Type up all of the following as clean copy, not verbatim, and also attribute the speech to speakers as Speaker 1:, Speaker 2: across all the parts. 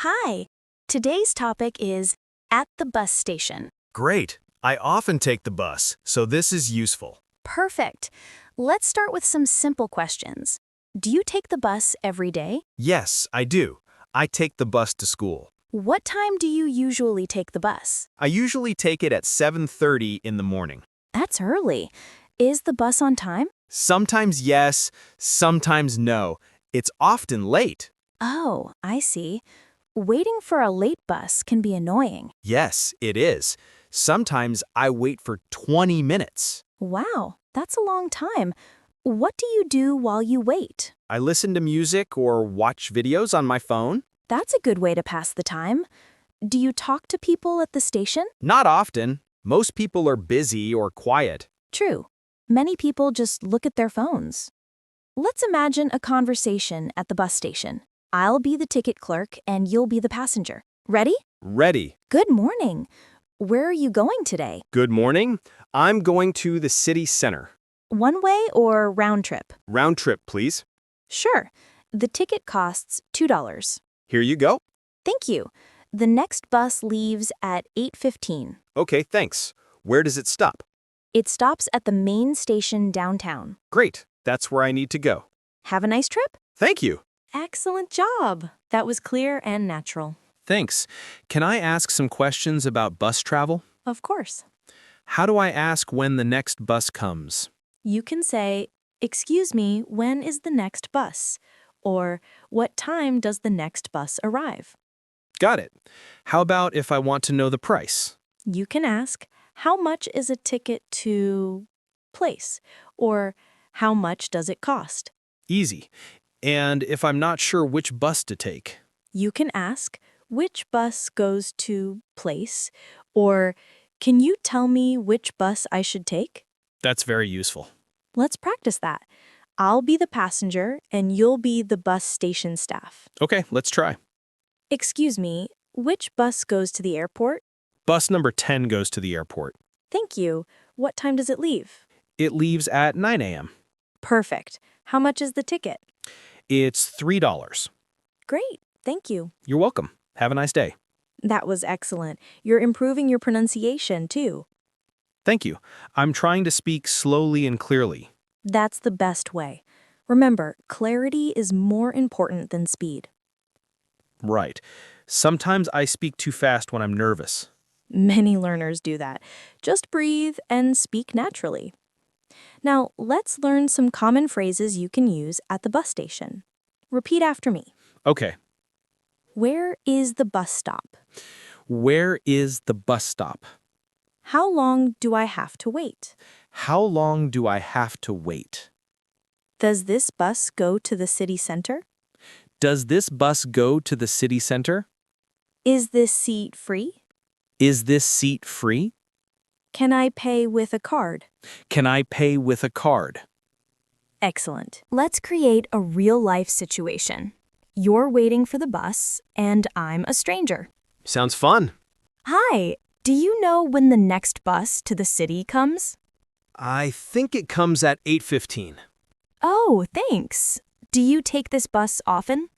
Speaker 1: Hi. Today's topic is at the bus station.
Speaker 2: Great. I often take the bus, so this is useful.
Speaker 1: Perfect. Let's start with some simple questions. Do you take the bus every day?
Speaker 2: Yes, I do. I take the bus to school.
Speaker 1: What time do you usually take the bus?
Speaker 2: I usually take it at 7:30 in the morning.
Speaker 1: That's early. Is the bus on time?
Speaker 2: Sometimes yes, sometimes no. It's often late.
Speaker 1: Oh, I see. Waiting for a late bus can be annoying.
Speaker 2: Yes, it is. Sometimes I wait for 20 minutes.
Speaker 1: Wow, that's a long time. What do you do while you wait?
Speaker 2: I listen to music or watch videos on my phone.
Speaker 1: That's a good way to pass the time. Do you talk to people at the station?
Speaker 2: Not often. Most people are busy or quiet.
Speaker 1: True. Many people just look at their phones. Let's imagine a conversation at the bus station. I'll be the ticket clerk and you'll be the passenger. Ready?
Speaker 2: Ready.
Speaker 1: Good morning. Where are you going today?
Speaker 2: Good morning. I'm going to the city center.
Speaker 1: One way or round trip?
Speaker 2: Round trip, please.
Speaker 1: Sure. The ticket costs $2.
Speaker 2: Here you go.
Speaker 1: Thank you. The next bus leaves at 8:15.
Speaker 2: Okay, thanks. Where does it stop?
Speaker 1: It stops at the main station downtown.
Speaker 2: Great. That's where I need to go.
Speaker 1: Have a nice trip?
Speaker 2: Thank you.
Speaker 1: Excellent job. That was clear and natural.
Speaker 2: Thanks. Can I ask some questions about bus travel?
Speaker 1: Of course.
Speaker 2: How do I ask when the next bus comes?
Speaker 1: You can say, "Excuse me, when is the next bus?" Or, "What time does the next bus arrive?"
Speaker 2: Got it. How about if I want to know the price?
Speaker 1: You can ask, "How much is a ticket to place?" Or, "How much does it cost?"
Speaker 2: Easy. And if I'm not sure which bus to take?
Speaker 1: You can ask, "Which bus goes to place?" Or, "Can you tell me which bus I should take?"
Speaker 2: That's very useful.
Speaker 1: Let's practice that. I'll be the passenger and you'll be the bus station staff.
Speaker 2: Okay, let's try.
Speaker 1: Excuse me, which bus goes to the airport?
Speaker 2: Bus number 10 goes to the airport.
Speaker 1: Thank you. What time does it leave?
Speaker 2: It leaves at 9 a.m.
Speaker 1: Perfect. How much is the ticket?
Speaker 2: It's $3.
Speaker 1: Great. Thank you.
Speaker 2: You're welcome. Have a nice day.
Speaker 1: That was excellent. You're improving your pronunciation, too.
Speaker 2: Thank you. I'm trying to speak slowly and clearly.
Speaker 1: That's the best way. Remember, clarity is more important than speed.
Speaker 2: Right. Sometimes I speak too fast when I'm nervous.
Speaker 1: Many learners do that. Just breathe and speak naturally. Now, let's learn some common phrases you can use at the bus station. Repeat after me.
Speaker 2: Okay.
Speaker 1: Where is the bus stop?
Speaker 2: Where is the bus stop?
Speaker 1: How long do I have to wait?
Speaker 2: How long do I have to wait?
Speaker 1: Does this bus go to the city center?
Speaker 2: Does this bus go to the city center?
Speaker 1: Is this seat free?
Speaker 2: Is this seat free?
Speaker 1: Can I pay with a card?
Speaker 2: Can I pay with a card?
Speaker 1: Excellent. Let's create a real-life situation. You're waiting for the bus, and I'm a stranger.
Speaker 2: Sounds fun.
Speaker 1: Hi, do you know when the next bus to the city comes?
Speaker 2: I think it comes at 8:15.
Speaker 1: Oh, thanks. Do you take this bus often?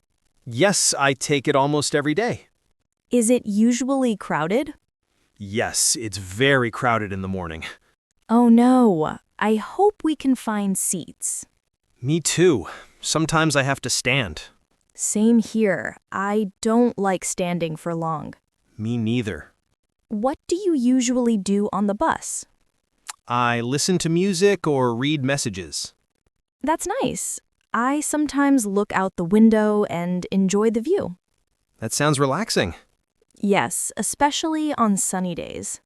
Speaker 2: Yes, I take it almost every day.
Speaker 1: Is it usually crowded?
Speaker 2: Yes, it's very crowded in the morning.
Speaker 1: Oh no, I hope we can find seats.
Speaker 2: Me too. Sometimes I have to stand.
Speaker 1: Same here. I don't like standing for long.
Speaker 2: Me neither.
Speaker 1: What do you usually do on the bus?
Speaker 2: I listen to music or read messages.
Speaker 1: That's nice. I sometimes look out the window and enjoy the view.
Speaker 2: That sounds relaxing.
Speaker 1: Yes, especially on sunny days.